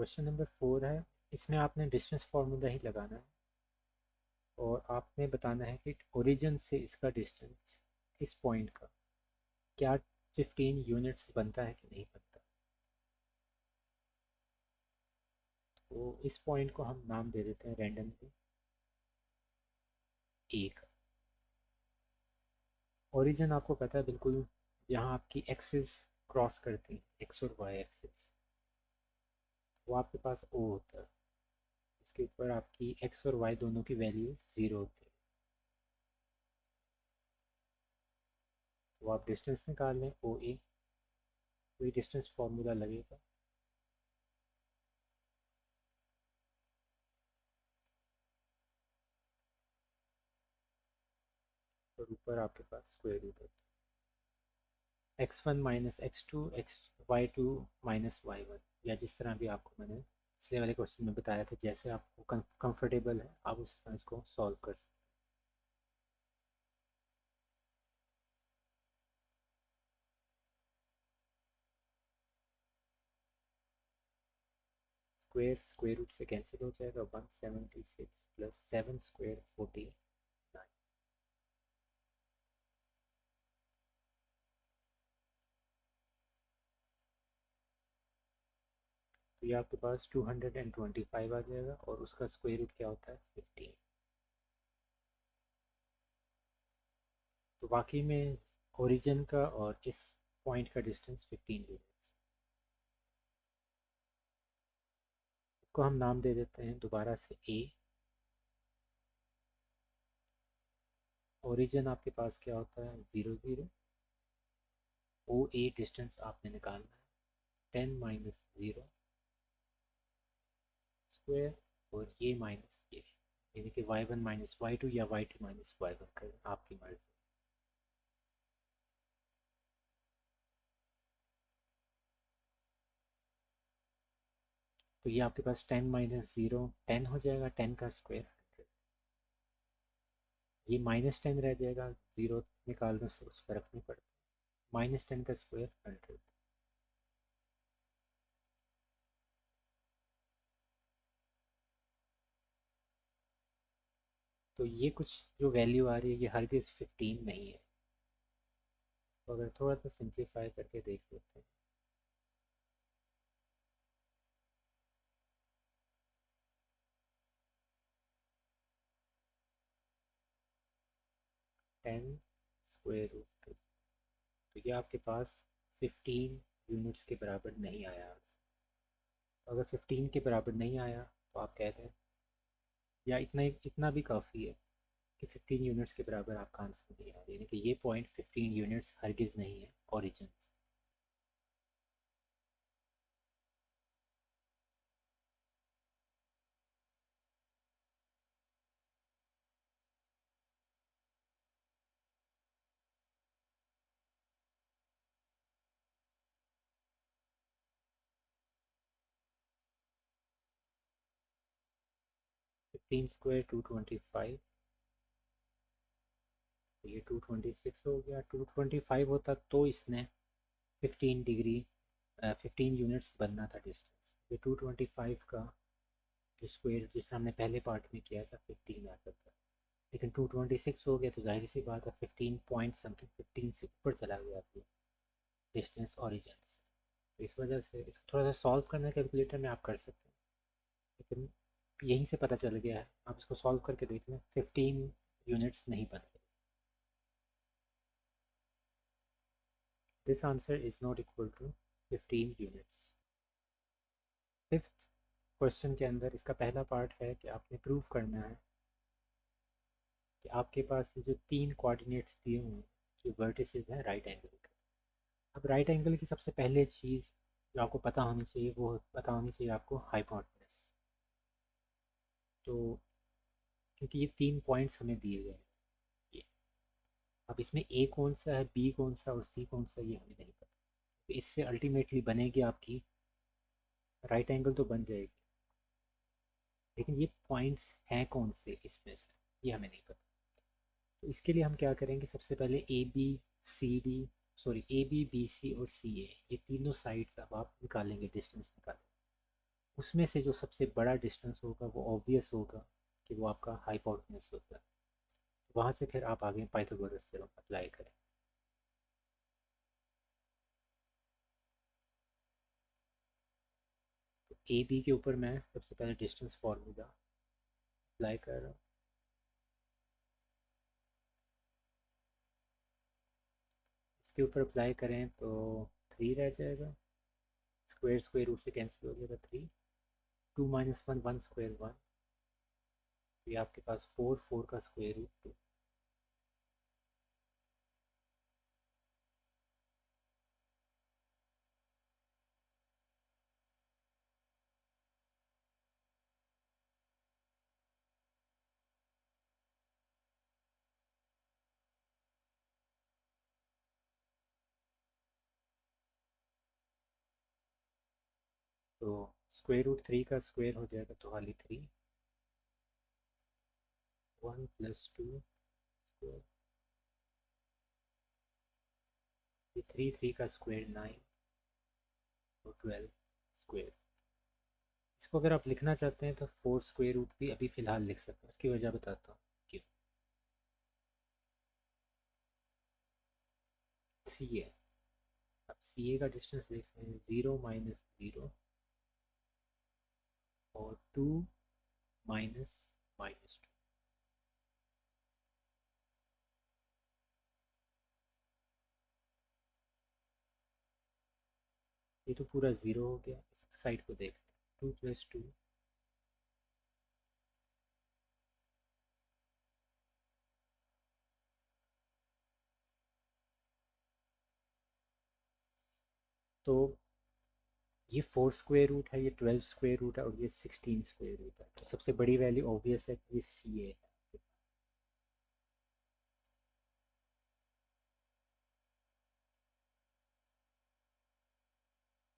Question number 4 है। इसमें आपने डिस्टेंस फार्मूला ही लगाना है और आपने बताना है कि ओरिजिन से इसका डिस्टेंस इस पॉइंट का क्या 15 यूनिट्स बनता है कि नहीं बनता। तो इस पॉइंट को हम नाम दे देते हैं रैंडमली ए का। ओरिजिन आपको पता है बिल्कुल जहाँ आपकी एक्सिस क्रॉस करती है, एक्स और वाई एक्सिस, वो आपके पास ओ होता है। इसके ऊपर आपकी एक्स और वाई दोनों की वैल्यू ज़ीरो होती है। तो आप डिस्टेंस निकाल लें ओ ए, वही डिस्टेंस फार्मूला लगेगा। और ऊपर आपके पास स्क्वायर रूट होता है x1 minus x2 X Y two minus Y one, या जिस तरह भी आपको मैंने पिछले वाले क्वेश्चन में बताया था, जैसे आपको कंफर्टेबल है आप उस तरह इसको सॉल्व कर सकते हैं। स्क्वायर स्क्वायर रूट से कैंसिल हो जाएगा, 176 प्लस 7 स्क्वायर 49। तो ये आपके पास 225 आ जाएगा और उसका स्क्वायर रूट क्या होता है 15। तो बाकी में ओरिजिन का और इस पॉइंट का डिस्टेंस 15 यूनिट्स। इसको हम नाम दे देते हैं दोबारा से ए। ओरिजिन आपके पास क्या होता है 0 0। ओ ए डिस्टेंस आपने निकालना है 10 माइनस 0 स्क्वायर, और ये माइनस ये, यानी कि y1 माइनस वाई टू या y2 माइनस वाई वन करें, आपकी मर्जी। तो ये आपके पास 10 माइनस 0 10 हो जाएगा, 10 का स्क्वायर 100। ये माइनस 10 रह जाएगा, 0 निकालने से कुछ फर्क नहीं पड़ता। माइनस 10 का स्क्वायर 100। तो ये कुछ जो वैल्यू आ रही है ये हरगिज़ 15 नहीं है। तो अगर थोड़ा सा सिंप्लीफाई करके देख लेते हैं, 10 स्क्वायर रूट, तो ये आपके पास 15 यूनिट्स के बराबर नहीं आया आंसर। तो अगर 15 के बराबर नहीं आया तो आप कह दें, या इतना भी काफ़ी है कि 15 यूनिट्स के बराबर आपका आंसर नहीं आया, यानी कि ये पॉइंट 15 यूनिट्स हरगिज़ नहीं है ओरिजिन। 15 स्क्वायर 225, तो ये 226 हो गया। 225 होता तो इसने 15 डिग्री 15 यूनिट्स बनना था डिस्टेंस। ये 225 का जो स्क्वायर जिस हमने पहले पार्ट में किया था 15 आता था, लेकिन 226 हो गया तो जाहिर सी बात है 15 पॉइंट समथिंग 15 से ऊपर चला गया आपको डिस्टेंस ओरिजिन से। तो इस वजह से इसको थोड़ा सा सॉल्व करना कैलकुलेटर में आप कर सकते हैं, लेकिन यहीं से पता चल गया है। आप इसको सॉल्व करके देख लें, 15 यूनिट्स नहीं बन रहे। This answer is not equal to 15 units. Fifth question के अंदर इसका पहला पार्ट है कि आपने प्रूव करना है कि आपके पास ये जो तीन कोऑर्डिनेट्स दिए हुए हैं, जो वर्टिसेस हैं राइट एंगल के। अब राइट एंगल की सबसे पहले चीज़ जो आपको पता होनी चाहिए, वो पता होनी चाहिए आपको हाइपोटेनस। तो क्योंकि ये तीन पॉइंट्स हमें दिए गए हैं ये, अब इसमें ए कौन सा है, बी कौन सा और सी कौन सा, ये हमें नहीं पता। तो इससे अल्टीमेटली बनेगी आपकी राइट एंगल तो बन जाएगी, लेकिन ये पॉइंट्स हैं कौन से इसमें से, ये हमें नहीं पता। तो इसके लिए हम क्या करेंगे, सबसे पहले A B C D, sorry A B B C और सी ए, ये तीनों साइड्स अब आप निकालेंगे, डिस्टेंस निकालेंगे। उसमें से जो सबसे बड़ा डिस्टेंस होगा वो ऑब्वियस होगा कि वो आपका हाइपोटेन्यूज होता है। वहाँ से फिर आप आगे पाइथागोरस थ्योरम अप्लाई करें। तो ए बी के ऊपर मैं सबसे पहले डिस्टेंस फार्मूला अप्लाई कर रहा हूँ। इसके ऊपर अप्लाई करें तो 3 रह जाएगा, स्क्वायर स्क्वायर रूट से कैंसिल हो जाएगा 3, 2 माइनस 1 1 स्क्वायर 1, तो ये आपके पास 4 4 का स्क्वायर रूट 2। तो स्क्वायर रूट 3 का स्क्वायर हो जाएगा तो खाली 3, 1 प्लस 2 स्क्वायर, ये 3 3 का स्क्वायर 9 और 12 स्क्वायर। इसको अगर आप लिखना चाहते हैं तो 4 स्क्वायर रूट भी अभी फ़िलहाल लिख सकते हैं, उसकी वजह बताता हूँ क्यों। सी ए, अब सी ए का डिस्टेंस देखते हैं, 0 माइनस 0 और 2 माइनस माइनस 2। ये तो पूरा ज़ीरो हो गया, इस साइड को देख लें, 2 प्लस 2, तो ये 4 स्क्वायर रूट है, ये 12 स्क्वायर रूट है और ये 16 स्क्वायर रूट है। तो सबसे बड़ी वैल्यू ऑब्वियस है कि ये सी ए है।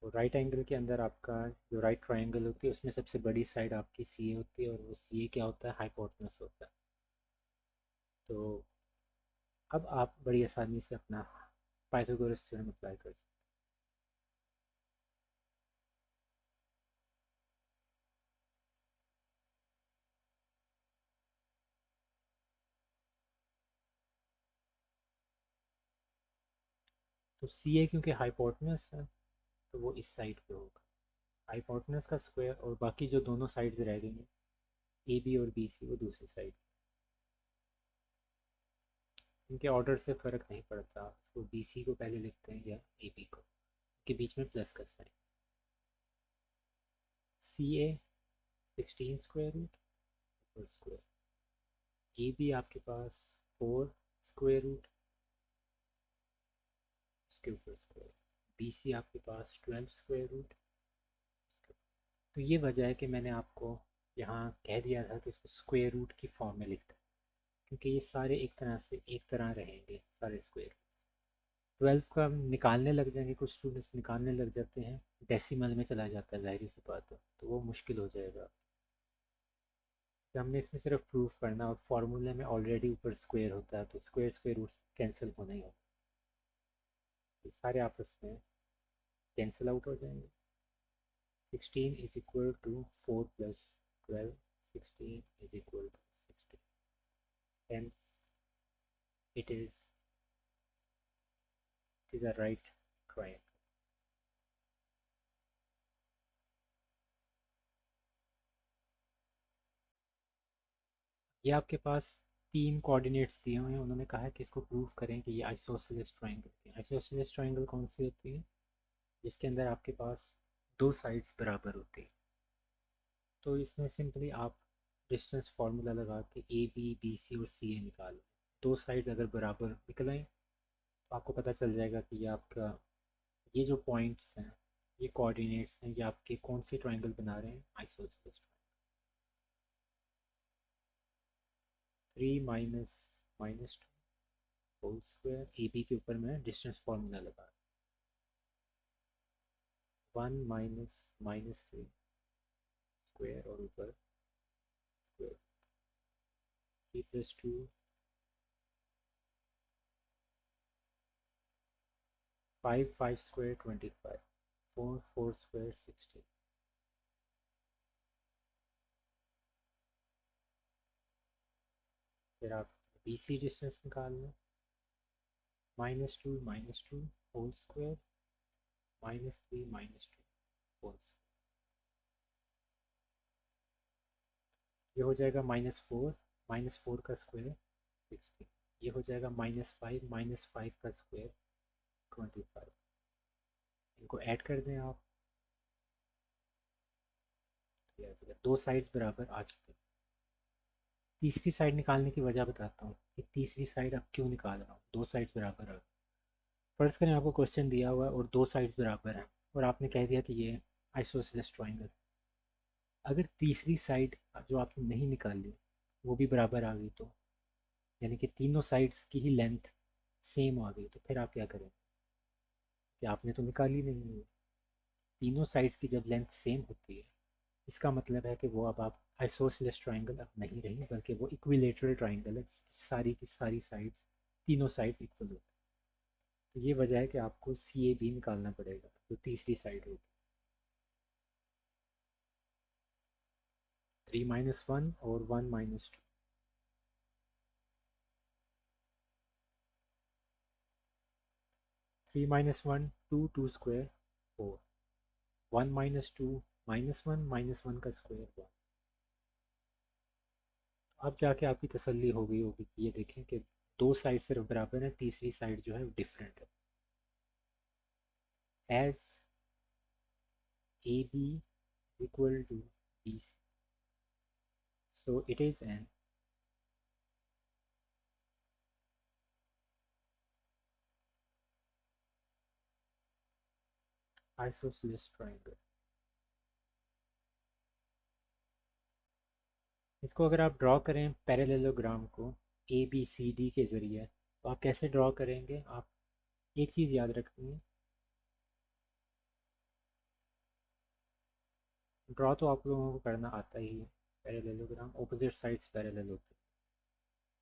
तो राइट एंगल के अंदर आपका जो राइट ट्रायंगल होती है उसमें सबसे बड़ी साइड आपकी सी ए होती है, और वो सी ए क्या होता है, हाइपोटेनस होता है। तो अब आप बड़ी आसानी से अपना पाइथागोरस थ्योरम अप्लाई कर सकते हैं। तो सी ए क्योंकि हाइपोटेनस है तो वो इस साइड पे होगा, हाइपोटेनस का स्क्वायर, और बाकी जो दोनों साइड्स रह गई हैं ए बी और बी सी वो दूसरी साइड। इनके ऑर्डर से फ़र्क नहीं पड़ता, उसको बी सी को पहले लिखते हैं या ए बी को, के बीच में प्लस का साइन। सी ए 16 स्क्वायर रूट और स्क्वायर, ए बी आपके पास 4 स्क्वायर रूट, उसके ऊपर स्क्वायर, बी सी आपके पास 12 स्क्वायर रूट। तो ये वजह है कि मैंने आपको यहाँ कह दिया था कि इसको स्क्वायर रूट की फॉर्म में लिखता है, क्योंकि ये सारे एक तरह से एक तरह रहेंगे सारे स्क्वायर। 12 का निकालने लग जाएंगे, कुछ स्टूडेंट्स निकालने लग जाते हैं, डेसिमल में चला जाता है, जाहिर सी बात है, तो वो मुश्किल हो जाएगा। तो हमने इसमें सिर्फ प्रूफ करना, और फार्मूले में ऑलरेडी ऊपर स्क्वायर होता है तो स्क्वायर स्क्वायर रूट कैंसिल होना ही होगा, तो सारे आपस में कैंसिल आउट हो जाएंगे। 16 is equal to 4 plus 12, 16 is equal to 16, hence it is a right triangle। ये आपके पास 3 कोऑर्डिनेट्स दिए हुए हैं, उन्होंने कहा है कि इसको प्रूव करें कि ये आइसोसेलेस ट्रायंगल है। आइसोसेलेस ट्रायंगल कौन सी होती है, जिसके अंदर आपके पास दो साइड्स बराबर होती है। तो इसमें सिंपली आप डिस्टेंस फार्मूला लगा के ए बी बी सी और सी ए निकालो, दो साइड अगर बराबर निकलें तो आपको पता चल जाएगा कि ये आपका, ये जो पॉइंट्स हैं, ये कोऑर्डिनेट्स हैं, ये आपके कौन से ट्रायंगल बना रहे हैं, isosceles. 3 minus minus 2 whole square, A B के ऊपर मैं डिस्टेंस फार्मूला लगा, 1 माइनस माइनस 3 स्क्वायर और ऊपर स्क्वायर, 3 प्लस 2, 5 5 स्क्वायर 25, 4 4 स्क्वायर 16। फिर आप BC डिस्टेंस निकाल लें, -2 -2 होल स्क्वायर -3 -2 होल स्क्वायर, ये हो जाएगा -4 -4 का स्क्वायर 16, ये हो जाएगा -5 -5 का स्क्वायर 25, इनको ऐड कर दें आप, तो ये आ जाएगा, दो साइड्स बराबर आ चुके हैं। तीसरी साइड निकालने की वजह बताता हूँ कि तीसरी साइड अब क्यों निकाल रहा हूँ, दो साइड्स बराबर आ, फर्स्ट करें आपको क्वेश्चन दिया हुआ है और दो साइड्स बराबर हैं और आपने कह दिया कि ये आइसोसेलेस ट्रायंगल, अगर तीसरी साइड जो आपने नहीं निकाली वो भी बराबर आ गई, तो यानी कि तीनों साइड्स की ही लेंथ सेम आ गई, तो फिर आप क्या करें कि आपने तो निकाली नहीं है। तीनों साइड्स की जब लेंथ सेम होती है इसका मतलब है कि वो अब आप आइसोसेलेस ट्रायंगल अब नहीं रही, बल्कि वो इक्विलेटरल ट्रायंगल है जिसकी सारी की सारी साइड्स, तीनों साइड्स इक्वल होती है। तो ये वजह है कि आपको CAB निकालना पड़ेगा जो तीसरी साइड होगी। 3 -1 और 1 -2, 3 -1 2 2 स्क्वायर 4, 1 -2 -1 -1 का स्क्वायर 1। अब जाके आपकी तसल्ली हो गई होगी कि ये देखें कि दो साइड सिर्फ बराबर है, तीसरी साइड जो है डिफरेंट है। As AB equal to BC, so it is an isosceles triangle। इसको अगर आप ड्रॉ करें पैरेललोग्राम को ABCD के ज़रिए, तो आप कैसे ड्रॉ करेंगे, आप एक चीज़ याद रखनी है, ड्रॉ तो आप लोगों को करना आता ही है, पैरेललोग्राम ऑपोजिट साइड्स पैरेलल होते हैं।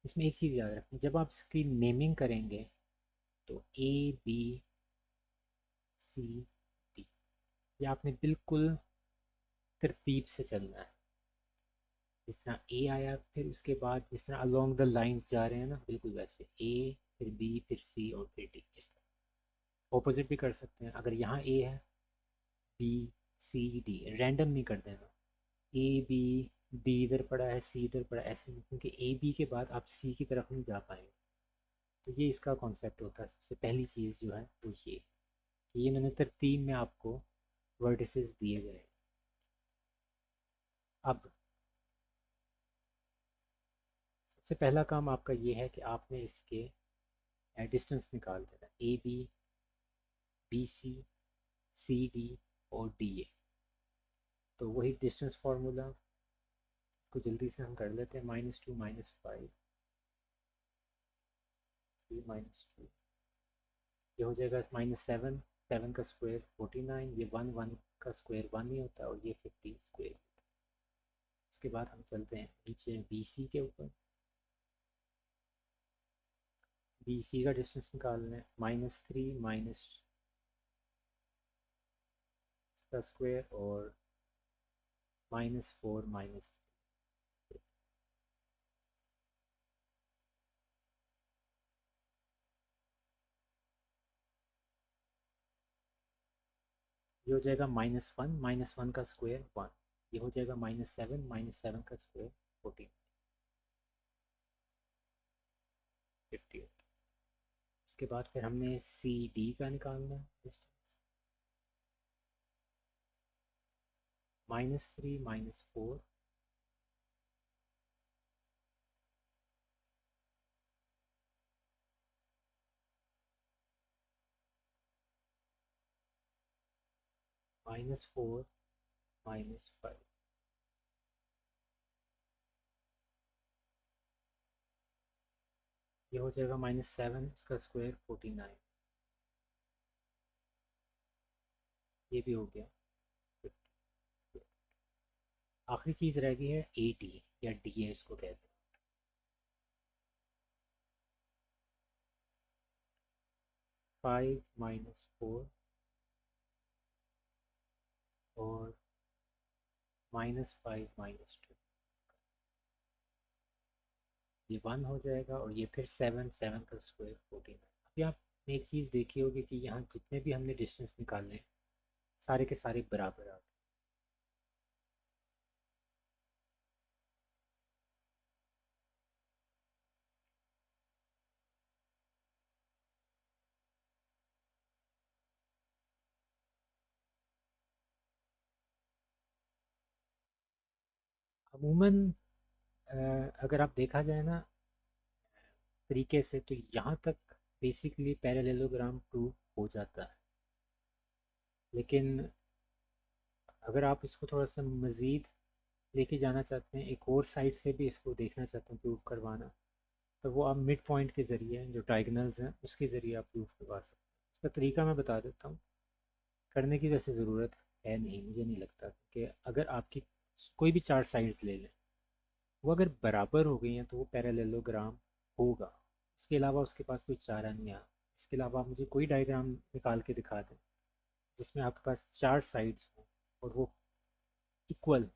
इसमें एक चीज़ याद रखनी, जब आप इसकी नेमिंग करेंगे तो ABCD, ये आपने बिल्कुल तरतीब से चलना है, जिस तरह A आया फिर उसके बाद जिस तरह अलोंग द लाइंस जा रहे हैं ना, बिल्कुल वैसे A फिर B फिर C और फिर D, इस तरह ऑपोजिट भी कर सकते हैं। अगर यहाँ A है BCD रैंडम नहीं कर देना, AB, D इधर पड़ा है C इधर पड़ा है, ऐसे नहीं, क्योंकि AB के बाद आप C की तरफ नहीं जा पाएंगे। तो ये इसका कॉन्सेप्ट होता है। सबसे पहली चीज़ जो है वो ये कि ये मैंने तरतीब में आपको वर्टिसेस दिए गए। अब सबसे पहला काम आपका ये है कि आपने इसके डिस्टेंस निकाल देना, ABBCCD और DA। तो वही डिस्टेंस फार्मूला को जल्दी से हम कर लेते हैं, -2 -5 3 -2, ये हो जाएगा -7, 7 का स्क्वायर 49, ये 1 1 का स्क्वायर 1 ही होता है और ये 50 स्क्वायर। उसके बाद हम चलते हैं नीचे BC के ऊपर, BC का डिस्टेंस निकालना है, -3 माइनस का स्क्वायर और -4 माइनस, ये हो जाएगा -1 का स्क्वायर 1, ये हो जाएगा -7 का स्क्वायर 14 50। उसके बाद फिर हमने CD का निकालना है डिस्टेंस, -3 -4 -4 -5, ये हो जाएगा -7 उसका स्क्वायर 49, ये भी हो गया 50। आखिरी चीज़ रह गई है AD या DA इसको कहते हैं, 5 -4 और -5 -2, ये 1 हो जाएगा और ये फिर 7, 7 का स्क्वायर 14। अभी आपने एक चीज़ देखी होगी कि यहाँ जितने भी हमने डिस्टेंस निकाले हैं सारे के सारे बराबर आ गए। अमूमन अगर आप देखा जाए ना तरीके से तो यहाँ तक बेसिकली पैरेललोग्राम प्रूव हो जाता है। लेकिन अगर आप इसको थोड़ा सा मज़ीद लेके जाना चाहते हैं, एक और साइड से भी इसको देखना चाहते हैं प्रूव करवाना, तो वो आप मिड पॉइंट के ज़रिए जो डायगनल्स हैं उसके ज़रिए आप प्रूव करवा सकते हैं। उसका तरीका मैं बता देता हूँ। करने की वैसे ज़रूरत है नहीं, मुझे नहीं लगता कि अगर आपकी कोई भी चार साइड्स ले लें, वो अगर बराबर हो गई हैं तो वो पैरेललोग्राम होगा। उसके अलावा उसके पास कोई चारा नहीं है। इसके अलावा आप मुझे कोई डायग्राम निकाल के दिखा दें जिसमें आपके पास चार साइड्स हों और वो इक्वल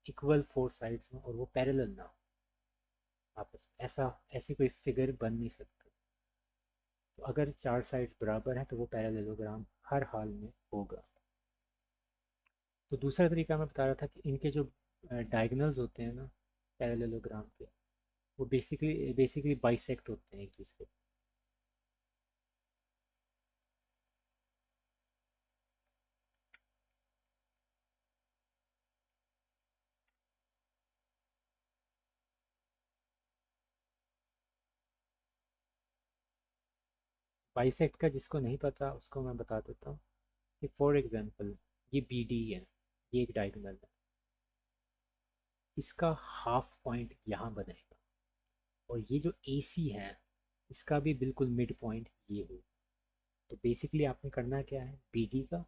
इक्वल फोर साइड्स हों और वो पैरेलल ना हो आपस में, ऐसा ऐसी कोई फिगर बन नहीं सकती। तो अगर चार साइड्स बराबर हैं तो वो पैरेललोग्राम हर हाल में होगा। तो दूसरा तरीका मैं बता रहा था कि इनके जो डायगनल्स होते हैं ना पैरेललोग्राम के, वो बेसिकली बाइसेक्ट होते हैं एक दूसरे। बाइसेक्ट का जिसको नहीं पता उसको मैं बता देता हूँ कि फॉर एग्जांपल ये बी डी है, ये एक डायगोनल है, इसका हाफ पॉइंट यहाँ बनेगा और ये जो ए सी है इसका भी बिल्कुल मिड पॉइंट ये होगा। तो बेसिकली आपने करना क्या है, बी डी का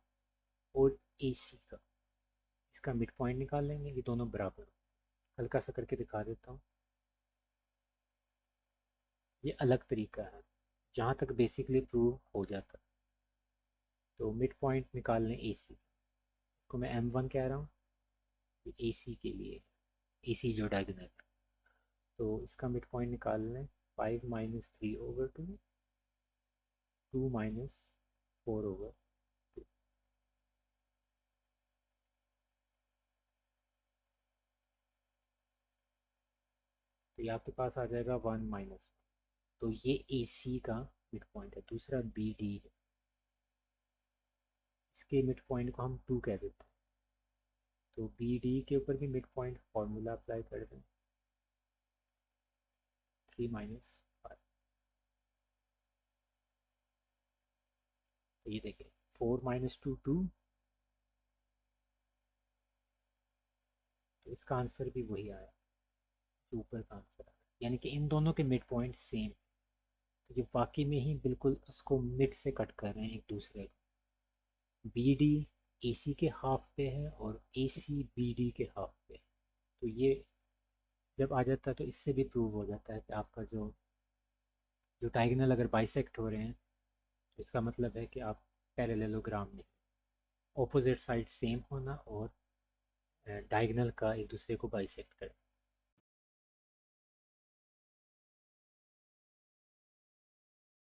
और ए सी का इसका मिड पॉइंट निकाल लेंगे, ये दोनों बराबर। हल्का सा करके दिखा देता हूँ। ये अलग तरीका है जहाँ तक बेसिकली प्रूव हो जाता है। तो मिड पॉइंट निकाल लें ए सी को, मैं एम वन कह रहा हूँ, ये ए सी के लिए, ए सी जो डायगोनल है। तो इसका मिड पॉइंट निकाल लें, 5 - 3/2, 2 - 4/2। तो ये आपके पास आ जाएगा 1 - तो ये ए सी का मिड पॉइंट है। दूसरा बी डी है, इसके मिड पॉइंट को हम 2 कह देते हैं। तो बी डी के ऊपर भी मिड पॉइंट फार्मूला अप्लाई कर दें, 3 - 5। तो ये देखें, 4 - 2 2। तो इसका आंसर भी वही आया जो ऊपर का आंसर आया, यानी कि इन दोनों के मिड पॉइंट सेम। तो ये वाकई में ही बिल्कुल उसको मिड से कट कर रहे हैं एक दूसरे को। बी डी ए सी के हाफ पे है और ए सी बी डी के हाफ पे है। तो ये जब आ जाता है तो इससे भी प्रूव हो जाता है कि आपका जो जो डायगोनल अगर बाइसेक्ट हो रहे हैं तो इसका मतलब है कि आप पैरेललोग्राम में ऑपोजिट साइड सेम होना और डायगोनल का एक दूसरे को बाइसेक्ट करें।